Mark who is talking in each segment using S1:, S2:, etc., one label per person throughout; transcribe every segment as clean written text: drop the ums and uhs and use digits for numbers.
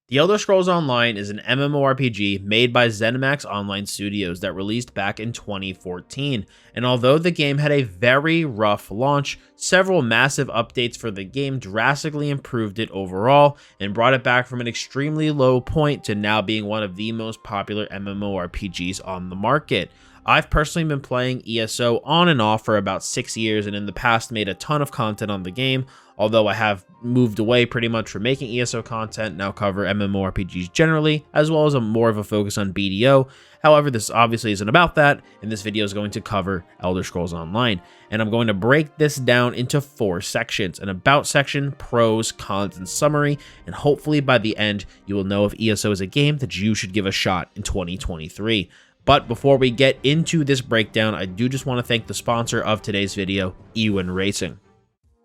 S1: The Elder Scrolls Online is an MMORPG made by ZeniMax Online Studios that released back in 2014, and although the game had a very rough launch, several massive updates for the game drastically improved it overall and brought it back from an extremely low point to now being one of the most popular MMORPGs on the market. I've personally been playing ESO on and off for about 6 years, and in the past made a ton of content on the game, although I have moved away pretty much from making ESO content, now cover MMORPGs generally, as well as more of a focus on BDO. However, this obviously isn't about that, and this video is going to cover Elder Scrolls Online. And I'm going to break this down into 4 sections: an about section, pros, cons, and summary, and hopefully by the end, you will know if ESO is a game that you should give a shot in 2023. But before we get into this breakdown, I do just want to thank the sponsor of today's video, Ewin Racing.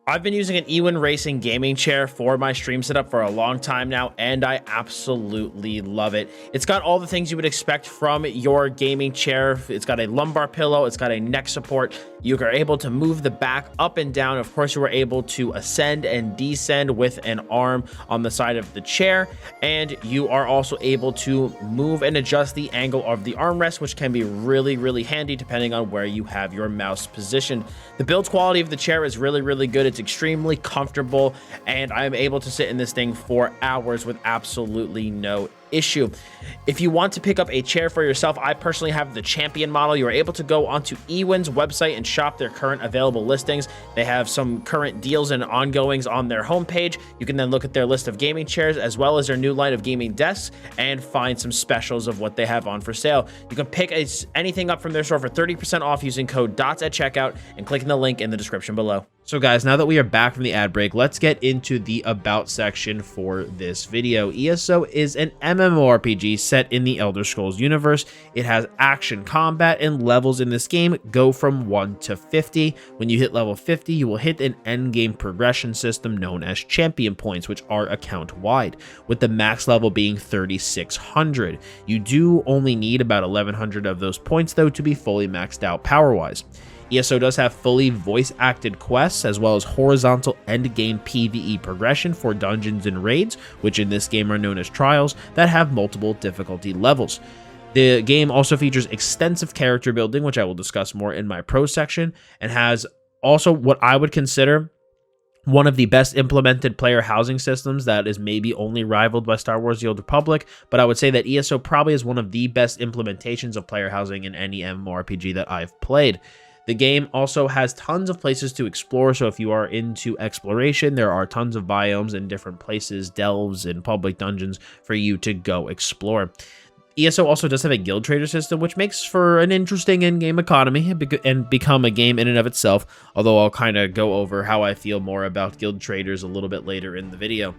S1: I've been using an Ewin Racing gaming chair for my stream setup for a long time now, and I absolutely love it. It's got all the things you would expect from your gaming chair. It's got a lumbar pillow, it's got a neck support. You are able to move the back up and down. Of course, you are able to ascend and descend with an arm on the side of the chair, and you are also able to move and adjust the angle of the armrest, which can be really handy depending on where you have your mouse positioned. The build quality of the chair is really good. It's extremely comfortable, and I'm able to sit in this thing for hours with absolutely no issue. If you want to pick up a chair for yourself, I personally have the Champion model. You are able to go onto Ewin's website and shop their current available listings. They have some current deals and ongoings on their homepage. You can then look at their list of gaming chairs as well as their new line of gaming desks and find some specials of what they have on for sale. You can pick anything up from their store for 30% off using code DOTS at checkout and clicking the link in the description below. So guys, now that we are back from the ad break, let's get into the about section for this video. ESO is an MMORPG set in the Elder Scrolls universe. It has action, combat, and levels in this game go from 1 to 50. When you hit level 50, you will hit an endgame progression system known as champion points, which are account-wide, with the max level being 3,600. You do only need about 1,100 of those points, though, to be fully maxed out power-wise. ESO does have fully voice-acted quests, as well as horizontal endgame PvE progression for dungeons and raids, which in this game are known as trials, that have multiple difficulty levels. The game also features extensive character building, which I will discuss more in my pro section, and has also what I would consider one of the best implemented player housing systems that is maybe only rivaled by Star Wars: The Old Republic, but I would say that ESO probably is one of the best implementations of player housing in any MMORPG that I've played. The game also has tons of places to explore, so if you are into exploration, there are tons of biomes in different places, delves, and public dungeons for you to go explore. ESO also does have a guild trader system, which makes for an interesting in-game economy and become a game in and of itself, although I'll kind of go over how I feel more about guild traders a little bit later in the video.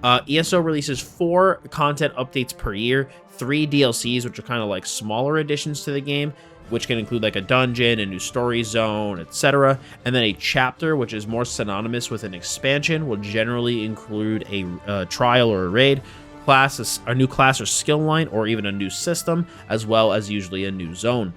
S1: ESO releases 4 content updates per year, 3 DLCs, which are kind of like smaller additions to the game, which can include like a dungeon, a new story zone, etc. And then a chapter, which is more synonymous with an expansion, will generally include a trial or a raid, a new class or skill line, or even a new system, as well as usually a new zone.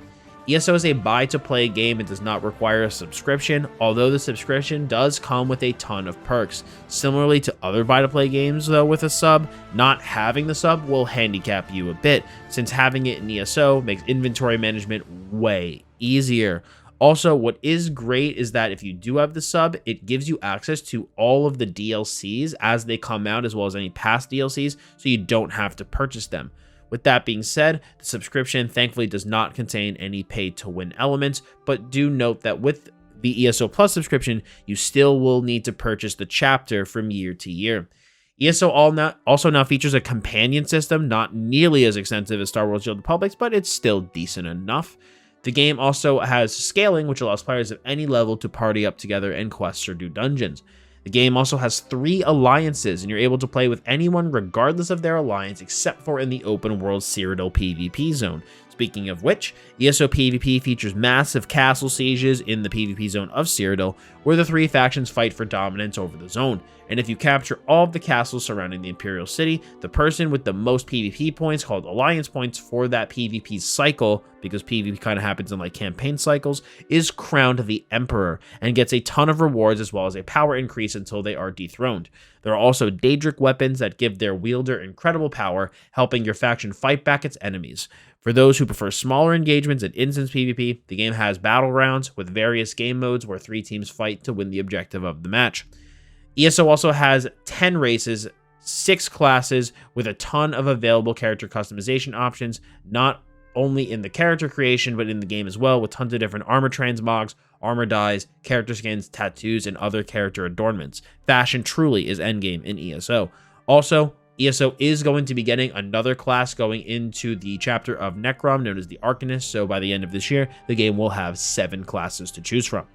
S1: ESO is a buy-to-play game and does not require a subscription, although the subscription does come with a ton of perks. Similarly to other buy-to-play games, though, with a sub, not having the sub will handicap you a bit, since having it in ESO makes inventory management way easier. Also, what is great is that if you do have the sub, it gives you access to all of the DLCs as they come out, as well as any past DLCs, so you don't have to purchase them. With that being said, the subscription thankfully does not contain any pay-to-win elements, but do note that with the ESO Plus subscription, you still will need to purchase the chapter from year to year. ESO also now features a companion system, not nearly as extensive as Star Wars: The Old Republic, but it's still decent enough. The game also has scaling, which allows players of any level to party up together in quests or do dungeons. The game also has 3 alliances, and you're able to play with anyone regardless of their alliance, except for in the open world Cyrodiil PvP zone. Speaking of which, ESO PvP features massive castle sieges in the PvP zone of Cyrodiil, where the 3 factions fight for dominance over the zone. and if you capture all of the castles surrounding the Imperial City, the person with the most PvP points, called Alliance points, for that PvP cycle, because PvP kind of happens in like campaign cycles, is crowned the Emperor and gets a ton of rewards as well as a power increase until they are dethroned. There are also Daedric weapons that give their wielder incredible power, helping your faction fight back its enemies. For those who prefer smaller engagements and instance PvP, the game has battle rounds with various game modes where 3 teams fight to win the objective of the match. ESO also has 10 races, 6 classes, with a ton of available character customization options, not only in the character creation, but in the game as well, with tons of different armor transmogs, armor dyes, character skins, tattoos, and other character adornments. Fashion truly is endgame in ESO. Also, ESO is going to be getting another class going into the chapter of Necrom, known as the Arcanist, so by the end of this year, the game will have 7 classes to choose from.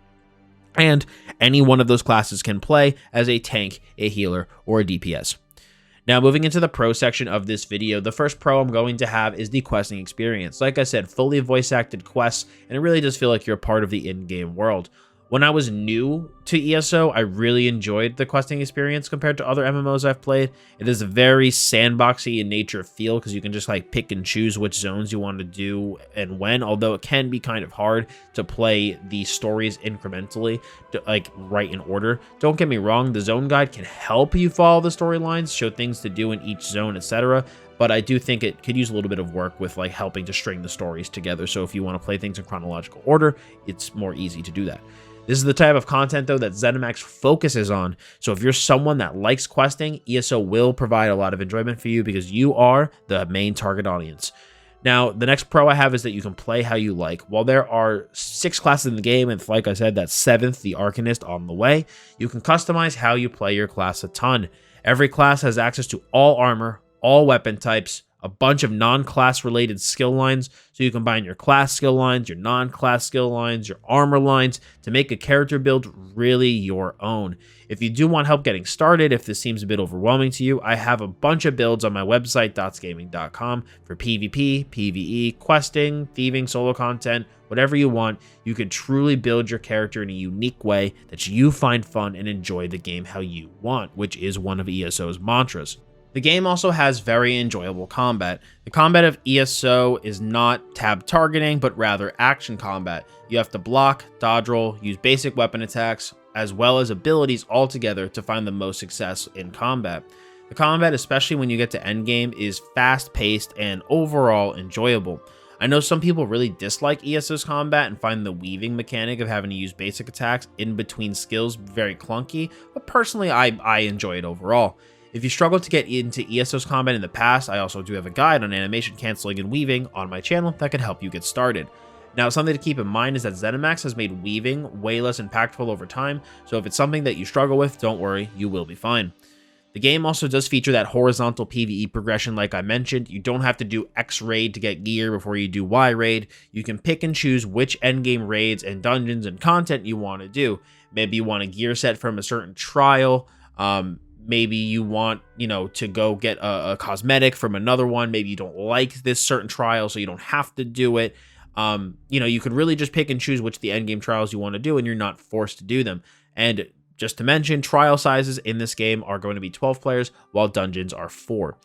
S1: And any one of those classes can play as a tank, a healer, or a DPS. Now, moving into the pro section of this video, the first pro I'm going to have is the questing experience. Like I said, fully voice-acted quests, and it really does feel like you're a part of the in-game world. When I was new to ESO, I really enjoyed the questing experience compared to other MMOs I've played. It is a very sandboxy in nature feel because you can just like pick and choose which zones you want to do and when, although it can be kind of hard to play the stories incrementally, like right in order. Don't get me wrong, the zone guide can help you follow the storylines, show things to do in each zone, etc. But I do think it could use a little bit of work with like helping to string the stories together. So if you want to play things in chronological order, it's more easy to do that. This is the type of content, though, that ZeniMax focuses on. So if you're someone that likes questing, ESO will provide a lot of enjoyment for you because you are the main target audience. Now, the next pro I have is that you can play how you like. While there are 6 classes in the game, and like I said, that 7th, the Arcanist, on the way, you can customize how you play your class a ton. Every class has access to all armor, all weapon types, a bunch of non-class related skill lines, so you combine your class skill lines, your non-class skill lines, your armor lines to make a character build really your own. If you do want help getting started, if this seems a bit overwhelming to you, I have a bunch of builds on my website, dotsgaming.com, for PvP, PvE, questing, thieving, solo content, whatever you want. You can truly build your character in a unique way that you find fun and enjoy the game how you want, which is one of ESO's mantras. The game also has very enjoyable combat. The combat of ESO is not tab targeting, but rather action combat. You have to block, dodge roll, use basic weapon attacks, as well as abilities all together to find the most success in combat. The combat, especially when you get to endgame, is fast-paced and overall enjoyable. I know some people really dislike ESO's combat and find the weaving mechanic of having to use basic attacks in between skills very clunky, but personally I enjoy it overall. If you struggle to get into ESO's combat in the past, I also do have a guide on animation canceling and weaving on my channel that can help you get started. Now, something to keep in mind is that ZeniMax has made weaving way less impactful over time, so if it's something that you struggle with, don't worry, you will be fine. The game also does feature that horizontal PvE progression like I mentioned. You don't have to do X raid to get gear before you do Y raid. You can pick and choose which endgame raids and dungeons and content you want to do. Maybe you want a gear set from a certain trial, maybe you want, to go get a cosmetic from another one. Maybe you don't like this certain trial, so you don't have to do it. You could really just pick and choose which the endgame trials you want to do, and you're not forced to do them. And just to mention, trial sizes in this game are going to be 12 players, while dungeons are 4.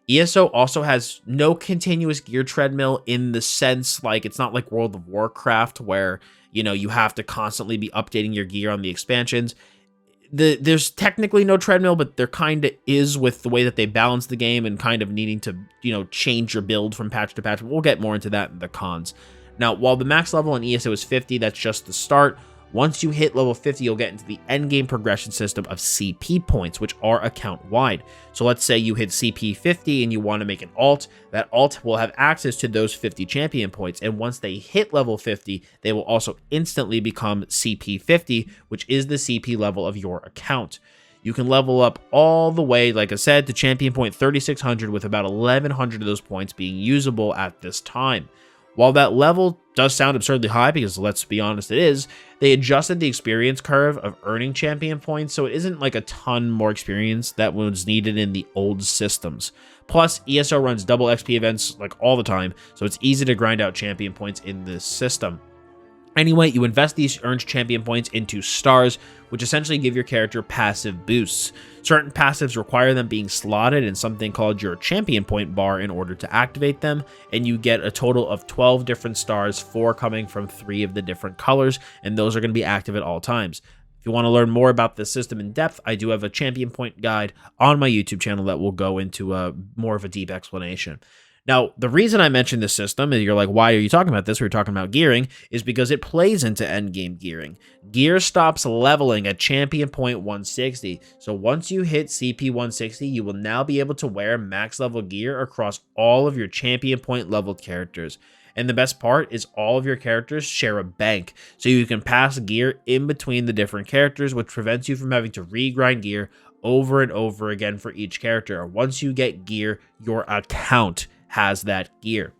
S1: ESO also has no continuous gear treadmill in the sense, like, it's not like World of Warcraft where, you have to constantly be updating your gear on the expansions. There's technically no treadmill, but there kind of is with the way that they balance the game and kind of needing to, change your build from patch to patch. We'll get more into that in the cons. Now, while the max level in ESO is 50, that's just the start. Once you hit level 50, you'll get into the endgame progression system of CP points, which are account-wide. So let's say you hit CP 50 and you want to make an alt. That alt will have access to those 50 champion points, and once they hit level 50, they will also instantly become CP 50, which is the CP level of your account. You can level up all the way, like I said, to champion point 3600, with about 1100 of those points being usable at this time. While that level does sound absurdly high, because let's be honest, it is, they adjusted the experience curve of earning champion points, so it isn't like a ton more experience that was needed in the old systems. Plus, ESO runs double XP events like all the time, so it's easy to grind out champion points in this system. Anyway, you invest these earned champion points into stars, which essentially give your character passive boosts. Certain passives require them being slotted in something called your champion point bar in order to activate them, and you get a total of 12 different stars, 4 coming from 3 of the different colors, and those are going to be active at all times. If you want to learn more about this system in depth, I do have a champion point guide on my YouTube channel that will go into more of a deep explanation. Now, the reason I mentioned this system, and you're like, why are you talking about this? We're talking about gearing, is because it plays into endgame gearing. Gear stops leveling at champion point 160. So once you hit CP 160, you will now be able to wear max level gear across all of your champion point leveled characters. And the best part is all of your characters share a bank, so you can pass gear in between the different characters, which prevents you from having to regrind gear over and over again for each character. Once you get gear, your account has that gear.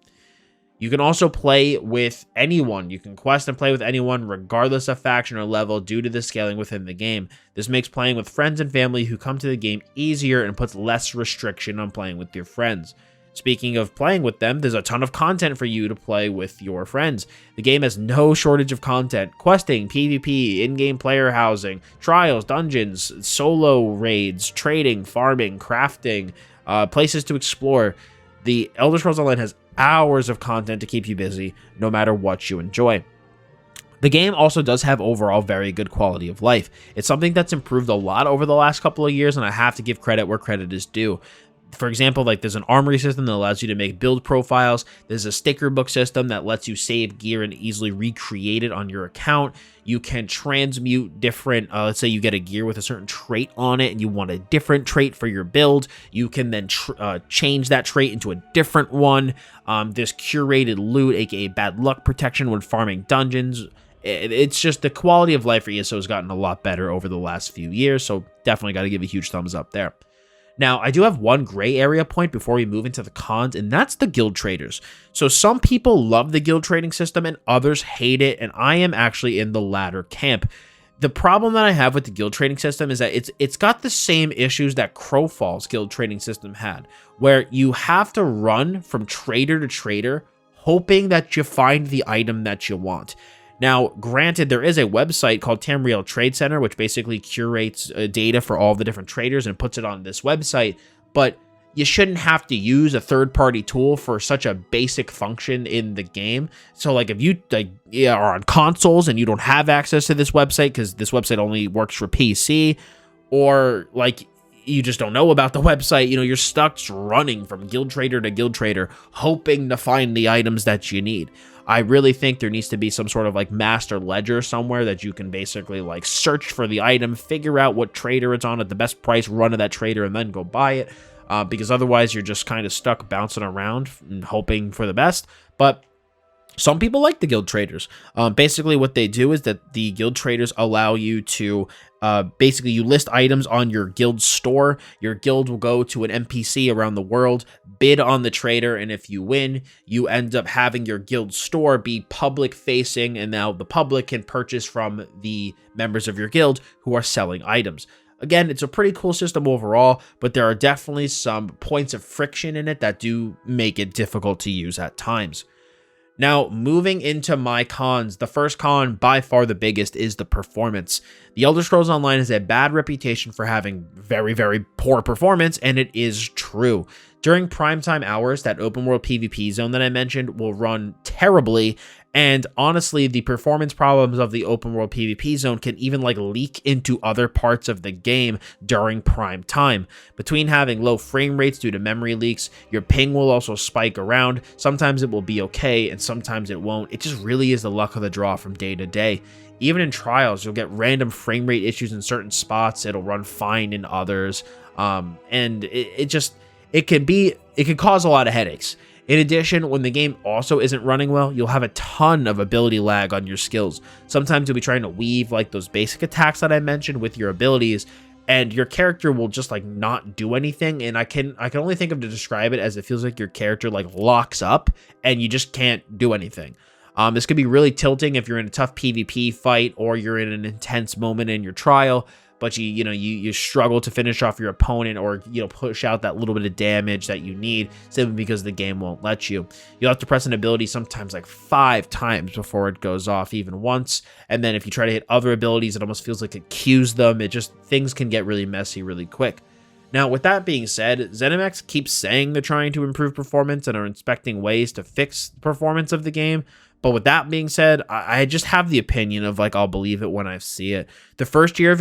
S1: You can also play with anyone. You can quest and play with anyone regardless of faction or level due to the scaling within the game. This makes playing with friends and family who come to the game easier and puts less restriction on playing with your friends. Speaking of playing with them, there's a ton of content for you to play with your friends. The game has no shortage of content. Questing, PvP, in-game player housing, trials, dungeons, solo raids, trading, farming, crafting, places to explore. The Elder Scrolls Online has hours of content to keep you busy, no matter what you enjoy. The game also does have overall very good quality of life. It's something that's improved a lot over the last couple of years, and I have to give credit where credit is due. For example, like there's an armory system that allows you to make build profiles. There's a sticker book system that lets you save gear and easily recreate it on your account. You can transmute different, let's say you get a gear with a certain trait on it and you want a different trait for your build. You can then change that trait into a different one. There's curated loot, aka bad luck protection when farming dungeons. It's just the quality of life for ESO has gotten a lot better over the last few years, so definitely got to give a huge thumbs up there. Now, I do have one gray area point before we move into the cons, and that's the guild traders. So some people love the guild trading system and others hate it, and I am actually in the latter camp. The problem that I have with the guild trading system is that it's got the same issues that Crowfall's guild trading system had, where you have to run from trader to trader, hoping that you find the item that you want. Now, granted, there is a website called Tamriel Trade Center, which basically curates data for all the different traders and puts it on this website, but you shouldn't have to use a third-party tool for such a basic function in the game. So, like, if you are on consoles and you don't have access to this website because this website only works for PC, or, like, you just don't know about the website, you're stuck running from guild trader to guild trader, hoping to find the items that you need. I really think there needs to be some sort of like master ledger somewhere that you can basically like search for the item, figure out what trader it's on at the best price, run to that trader, and then go buy it. Because otherwise you're just kind of stuck bouncing around and hoping for the best. But some people like the guild traders. Basically what they do is that the guild traders allow you to basically you list items on your guild store. Your guild will go to an NPC around the world, bid on the trader, and if you win, you end up having your guild store be public facing, and now the public can purchase from the members of your guild who are selling items. Again, it's a pretty cool system overall, but there are definitely some points of friction in it that do make it difficult to use at times. Now, moving into my cons, the first con, by far the biggest, is the performance. The Elder Scrolls Online has a bad reputation for having very, very poor performance, and it is true. During primetime hours, that open world PvP zone that I mentioned will run terribly, and honestly, the performance problems of the open world PvP zone can even like leak into other parts of the game during prime time. Between having low frame rates due to memory leaks, your ping will also spike around. Sometimes it will be okay, and sometimes it won't. It just really is the luck of the draw from day to day. Even in trials, you'll get random frame rate issues in certain spots. It'll run fine in others, and it can cause a lot of headaches. In addition, when the game also isn't running well, you'll have a ton of ability lag on your skills. Sometimes you'll be trying to weave like those basic attacks that I mentioned with your abilities, and your character will just like not do anything. And I can only think of to describe it as it feels like your character like locks up and you just can't do anything. This could be really tilting if you're in a tough PvP fight or you're in an intense moment in your trial. but you struggle to finish off your opponent or push out that little bit of damage that you need simply because the game won't let you. You'll have to press an ability sometimes like 5 times before it goes off even once, and then if you try to hit other abilities, it almost feels like it queues them. Things can get really messy really quick. Now, with that being said, ZeniMax keeps saying they're trying to improve performance and are inspecting ways to fix the performance of the game. But with that being said, I just have the opinion of like, I'll believe it when I see it. The first year of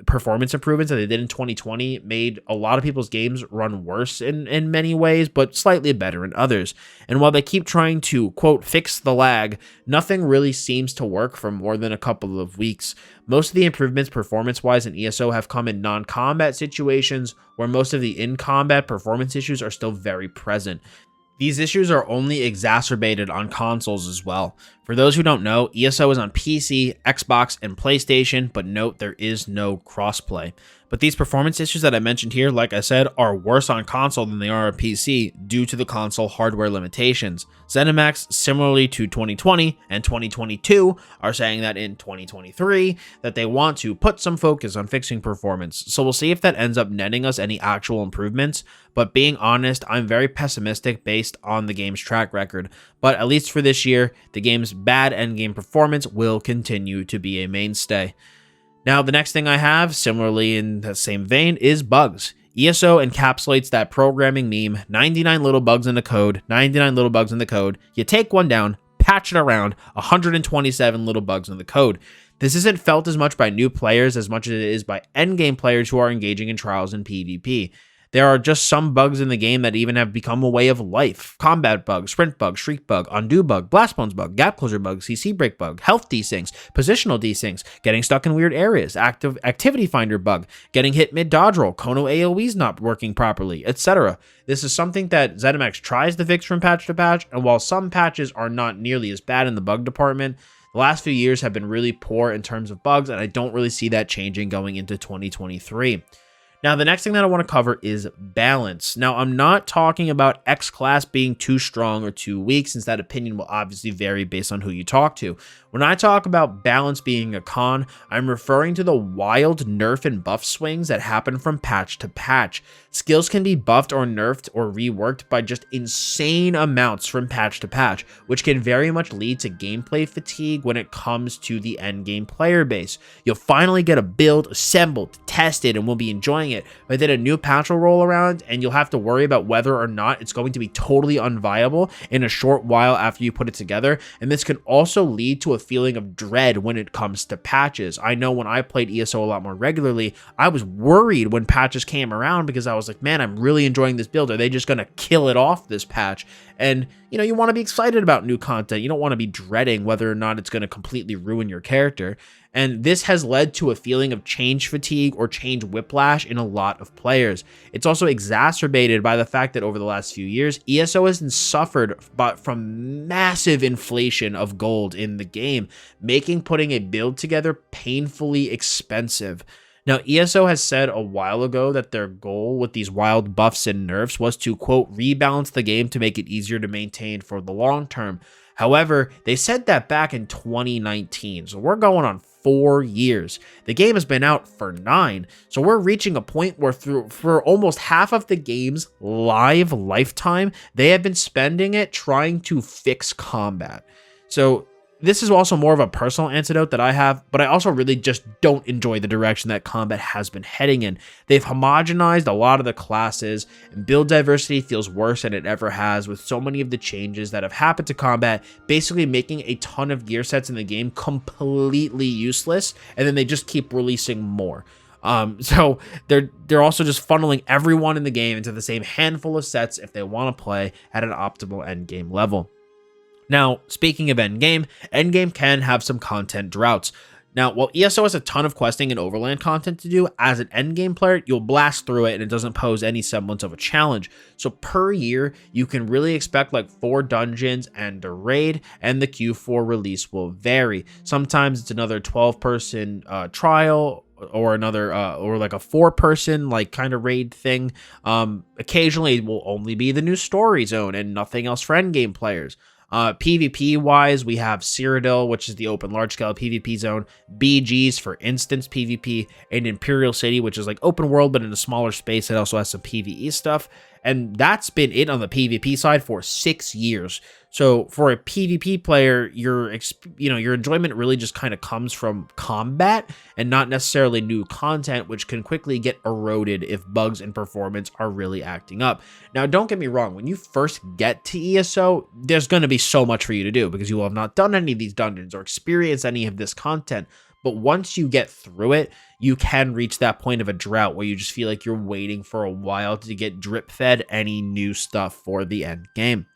S1: performance improvements that they did in 2020 made a lot of people's games run worse in many ways, but slightly better in others. And while they keep trying to, quote, fix the lag, nothing really seems to work for more than a couple of weeks. Most of the improvements performance-wise in ESO have come in non-combat situations, where most of the in-combat performance issues are still very present. These issues are only exacerbated on consoles as well. For those who don't know, ESO is on PC, Xbox, and PlayStation, but note there is no crossplay. But these performance issues that I mentioned here, like I said, are worse on console than they are on PC due to the console hardware limitations. ZeniMax, similarly to 2020 and 2022, are saying that in 2023 that they want to put some focus on fixing performance. So we'll see if that ends up netting us any actual improvements. But being honest, I'm very pessimistic based on the game's track record. But at least for this year, the game's bad endgame performance will continue to be a mainstay. Now, the next thing I have, similarly in the same vein, is bugs. ESO encapsulates that programming meme, 99 little bugs in the code, 99 little bugs in the code. You take one down, patch it around, 127 little bugs in the code. This isn't felt as much by new players as much as it is by endgame players who are engaging in trials and PvP. There are just some bugs in the game that even have become a way of life. Combat bug, sprint bug, shriek bug, undo bug, blast bones bug, gap closure bug, CC break bug, health desyncs, positional desyncs, getting stuck in weird areas, activity finder bug, getting hit mid dodge roll, Kono AoEs not working properly, etc. This is something that ZeniMax tries to fix from patch to patch, and while some patches are not nearly as bad in the bug department, the last few years have been really poor in terms of bugs, and I don't really see that changing going into 2023. Now, the next thing that I want to cover is balance. Now, I'm not talking about X-Class being too strong or too weak, since that opinion will obviously vary based on who you talk to. When I talk about balance being a con, I'm referring to the wild nerf and buff swings that happen from patch to patch. Skills can be buffed or nerfed or reworked by just insane amounts from patch to patch, which can very much lead to gameplay fatigue when it comes to the endgame player base. You'll finally get a build assembled, tested, and will be enjoying it, but then a new patch will roll around and you'll have to worry about whether or not it's going to be totally unviable in a short while after you put it together, and this can also lead to a feeling of dread when it comes to patches. I know when I played ESO a lot more regularly, I was worried when patches came around because I was like, man, I'm really enjoying this build. Are they just going to kill it off this patch? And, you want to be excited about new content. You don't want to be dreading whether or not it's going to completely ruin your character. And this has led to a feeling of change fatigue or change whiplash in a lot of players. It's also exacerbated by the fact that over the last few years, ESO has suffered from massive inflation of gold in the game, making putting a build together painfully expensive. Now, ESO has said a while ago that their goal with these wild buffs and nerfs was to, quote, rebalance the game to make it easier to maintain for the long term. However, they said that back in 2019, so we're going on 4 years. The game has been out for 9, so we're reaching a point where for almost half of the game's live lifetime, they have been spending it trying to fix combat. So this is also more of a personal antidote that I have, but I also really just don't enjoy the direction that combat has been heading in. They've homogenized a lot of the classes, and build diversity feels worse than it ever has, with so many of the changes that have happened to combat basically making a ton of gear sets in the game completely useless, and then they just keep releasing more. So they're also just funneling everyone in the game into the same handful of sets if they want to play at an optimal endgame level. Now, speaking of endgame can have some content droughts. Now, while ESO has a ton of questing and overland content to do, as an endgame player, you'll blast through it and it doesn't pose any semblance of a challenge. So per year, you can really expect like 4 dungeons and a raid, and the Q4 release will vary. Sometimes it's another 12-person trial, or another or like a 4-person like kind of raid thing. Occasionally it will only be the new story zone and nothing else for endgame players. PvP wise, we have Cyrodiil, which is the open large scale PvP zone, BGs for instance PvP, and Imperial City, which is like open world but in a smaller space. It also has some PvE stuff, and that's been it on the PvP side for 6 years. So for a PvP player, your enjoyment really just kind of comes from combat and not necessarily new content, which can quickly get eroded if bugs and performance are really acting up. Now, don't get me wrong, when you first get to ESO, there's going to be so much for you to do because you will have not done any of these dungeons or experienced any of this content. But once you get through it, you can reach that point of a drought where you just feel like you're waiting for a while to get drip fed any new stuff for the end game.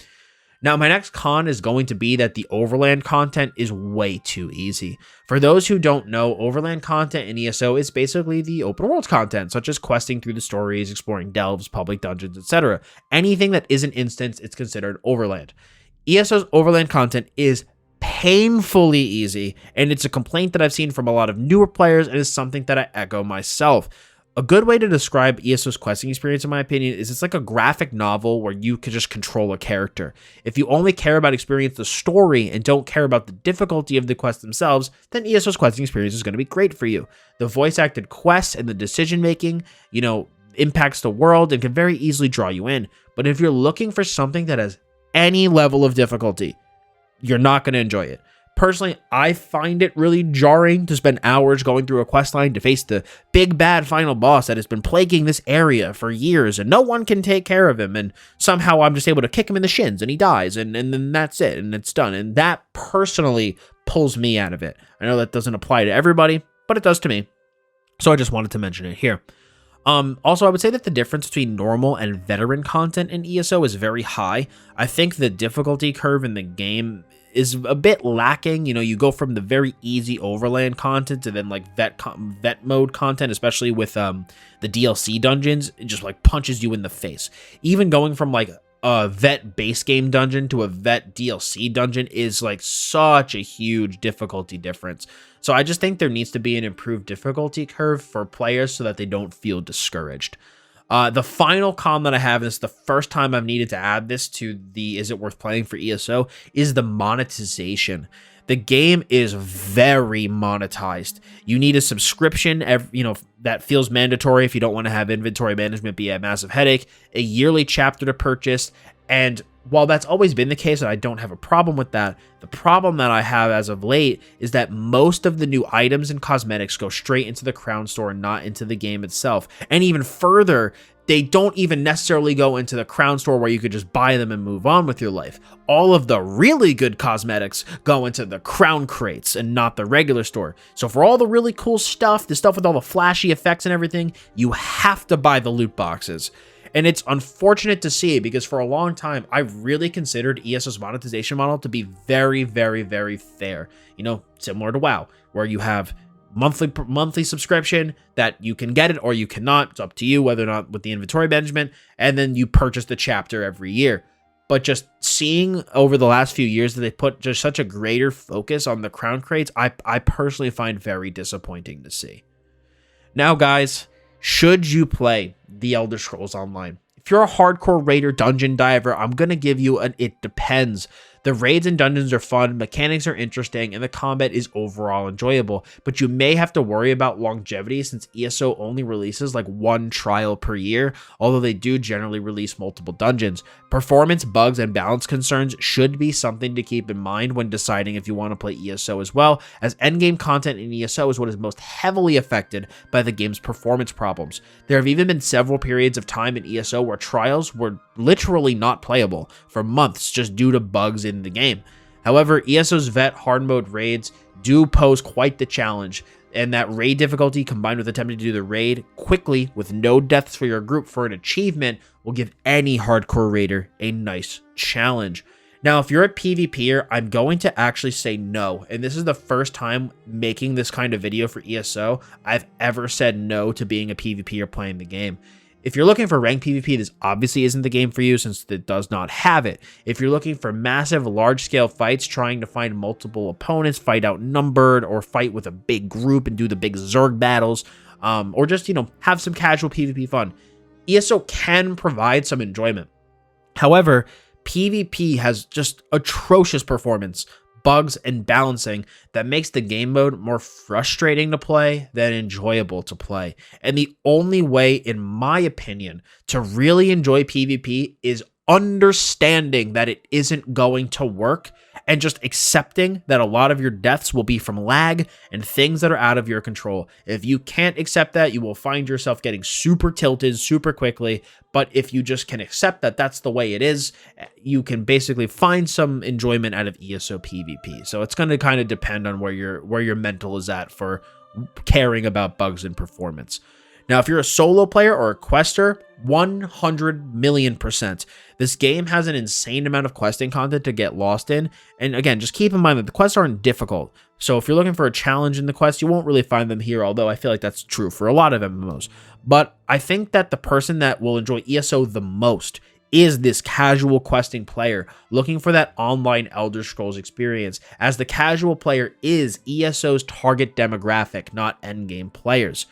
S1: Now, my next con is going to be that the overland content is way too easy. For those who don't know, overland content in ESO is basically the open world content, such as questing through the stories, exploring delves, public dungeons, etc. Anything that isn't instance, it's considered overland. ESO's overland content is painfully easy, and it's a complaint that I've seen from a lot of newer players, and is something that I echo myself. A good way to describe ESO's questing experience, in my opinion, is it's like a graphic novel where you can just control a character. If you only care about experience the story and don't care about the difficulty of the quests themselves, then ESO's questing experience is going to be great for you. The voice-acted quests and the decision-making, impacts the world and can very easily draw you in. But if you're looking for something that has any level of difficulty, you're not going to enjoy it. Personally, I find it really jarring to spend hours going through a questline to face the big bad final boss that has been plaguing this area for years, and no one can take care of him, and somehow I'm just able to kick him in the shins and he dies, and then that's it, and it's done. And that personally pulls me out of it. I know that doesn't apply to everybody, but it does to me. So I just wanted to mention it here. Also, I would say that the difference between normal and veteran content in ESO is very high. I think the difficulty curve in the game is a bit lacking. You go from the very easy overland content to then like vet mode content, especially with the DLC dungeons. It just like punches you in the face. Even going from like a vet base game dungeon to a vet DLC dungeon is like such a huge difficulty difference. So I just think there needs to be an improved difficulty curve for players so that they don't feel discouraged. The final con that I have, and this is the first time I've needed to add this to the Is It Worth Playing for ESO, is the monetization. The game is very monetized. You need a subscription, that feels mandatory if you don't want to have inventory management be a massive headache, a yearly chapter to purchase, and while that's always been the case and I don't have a problem with that, the problem that I have as of late is that most of the new items and cosmetics go straight into the crown store and not into the game itself. And even further, they don't even necessarily go into the crown store where you could just buy them and move on with your life. All of the really good cosmetics go into the crown crates and not the regular store. So for all the really cool stuff, the stuff with all the flashy effects and everything, you have to buy the loot boxes. And it's unfortunate to see because for a long time, I really considered ESO's monetization model to be very, very, very fair. Similar to WoW, where you have monthly subscription that you can get it or you cannot. It's up to you whether or not with the inventory management, and then you purchase the chapter every year. But just seeing over the last few years that they put just such a greater focus on the crown crates, I personally find very disappointing to see. Now, guys, should you play The Elder Scrolls Online? If you're a hardcore raider dungeon diver, I'm going to give you an it depends. The raids and dungeons are fun, mechanics are interesting, and the combat is overall enjoyable, but you may have to worry about longevity since ESO only releases like one trial per year, although they do generally release multiple dungeons. Performance, bugs, and balance concerns should be something to keep in mind when deciding if you want to play ESO as well, as endgame content in ESO is what is most heavily affected by the game's performance problems. There have even been several periods of time in ESO where trials were literally not playable for months just due to bugs in the game. However, ESO's vet hard mode raids do pose quite the challenge, and that raid difficulty combined with attempting to do the raid quickly with no deaths for your group for an achievement will give any hardcore raider a nice challenge. Now, if you're a PvPer, I'm going to actually say no, and this is the first time making this kind of video for ESO I've ever said no to being a PvPer playing the game. If you're looking for ranked PvP, this obviously isn't the game for you since it does not have it. If you're looking for massive, large-scale fights, trying to find multiple opponents, fight outnumbered, or fight with a big group and do the big Zerg battles, or just, have some casual PvP fun, ESO can provide some enjoyment. However, PvP has just atrocious performance, bugs, and balancing that makes the game mode more frustrating to play than enjoyable to play. And the only way, in my opinion, to really enjoy PvP is understanding that it isn't going to work and just accepting that a lot of your deaths will be from lag and things that are out of your control. If you can't accept that, you will find yourself getting super tilted super quickly. But if you just can accept that that's the way it is, you can basically find some enjoyment out of ESO PvP. So it's going to kind of depend on where your mental is at for caring about bugs and performance. Now, if you're a solo player or a quester, 100 million %. This game has an insane amount of questing content to get lost in. And again, just keep in mind that the quests aren't difficult. So if you're looking for a challenge in the quest, you won't really find them here, although I feel like that's true for a lot of MMOs. But I think that the person that will enjoy ESO the most is this casual questing player looking for that online Elder Scrolls experience, as the casual player is ESO's target demographic, not endgame players.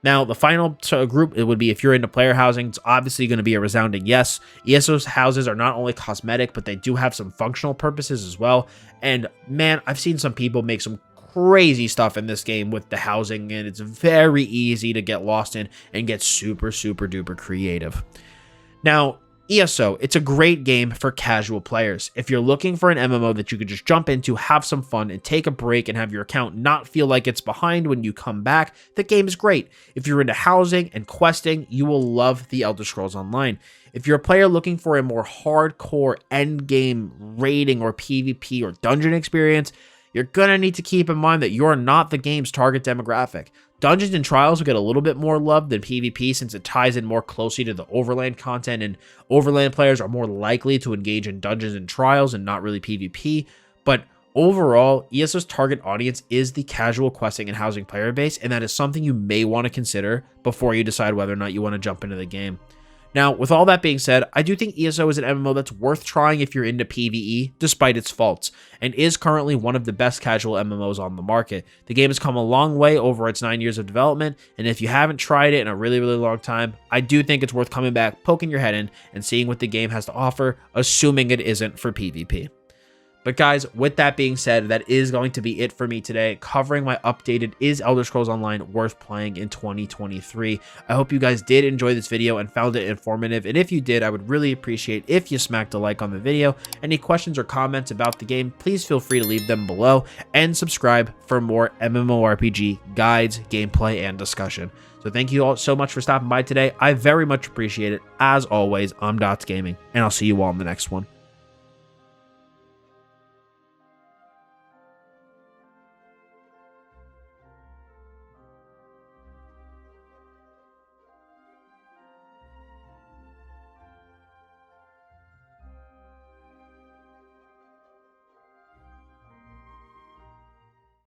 S1: Now, the final group, it would be if you're into player housing. It's obviously going to be a resounding yes. ESO's houses are not only cosmetic, but they do have some functional purposes as well. And man, I've seen some people make some crazy stuff in this game with the housing, and it's very easy to get lost in and get super, super duper creative. Now, ESO, it's a great game for casual players. If you're looking for an MMO that you could just jump into, have some fun, and take a break and have your account not feel like it's behind when you come back, the game is great. If you're into housing and questing, you will love the Elder Scrolls Online. If you're a player looking for a more hardcore endgame raiding or PvP or dungeon experience, you're gonna need to keep in mind that you're not the game's target demographic. Dungeons and Trials will get a little bit more love than PvP since it ties in more closely to the Overland content, and Overland players are more likely to engage in Dungeons and Trials and not really PvP. But overall, ESO's target audience is the casual questing and housing player base, and that is something you may want to consider before you decide whether or not you want to jump into the game. Now, with all that being said, I do think ESO is an MMO that's worth trying if you're into PvE, despite its faults, and is currently one of the best casual MMOs on the market. The game has come a long way over its 9 years of development, and if you haven't tried it in a really, really long time, I do think it's worth coming back, poking your head in, and seeing what the game has to offer, assuming it isn't for PvP. But guys, with that being said, that is going to be it for me today, covering my updated Is Elder Scrolls Online Worth Playing in 2023. I hope you guys did enjoy this video and found it informative, and if you did, I would really appreciate if you smacked a like on the video. Any questions or comments about the game, please feel free to leave them below, and subscribe for more MMORPG guides, gameplay, and discussion. So thank you all so much for stopping by today. I very much appreciate it. As always, I'm Dots Gaming, and I'll see you all in the next one.